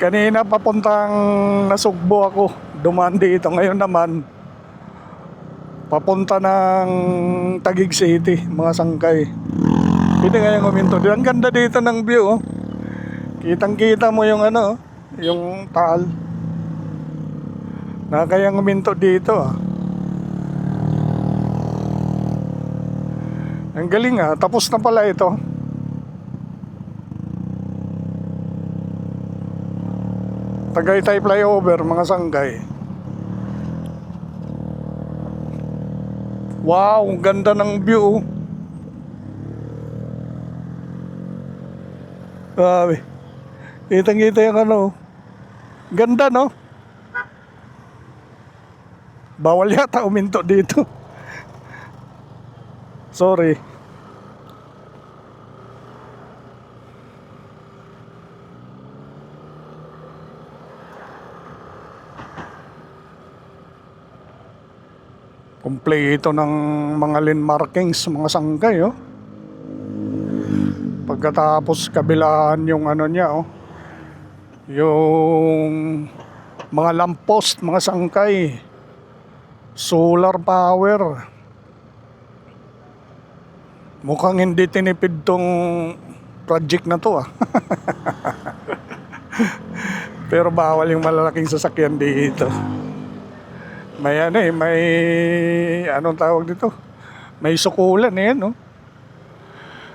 Kanina papuntang Nasugbo ako, dumaan dito. Ngayon naman papunta ng Taguig City, mga sangkay. Pwede kayang huminto. Ang ganda dito ng view, oh. Kitang kita mo yung ano, yung taal. Nakakayang huminto dito, ah. Ang galing, ah. Tapos na pala ito. Tagaytay flyover, mga sangkay. Wow, ang ganda ng view. Grabe. Kitang-kita yung ano. Ganda, no? Bawal yata uminto dito. Sorry. Kompleto ng mga lane markings, mga sangkay, oh. Pagkatapos kabilaan yung ano niya, oh. Yung mga lamppost, mga sangkay. Solar power. Mukhang hindi tinipid tong project na to, ah. Pero bawal yung malalaking sasakyan dito. May ano eh, may anong tawag dito? May sukulan eh, no?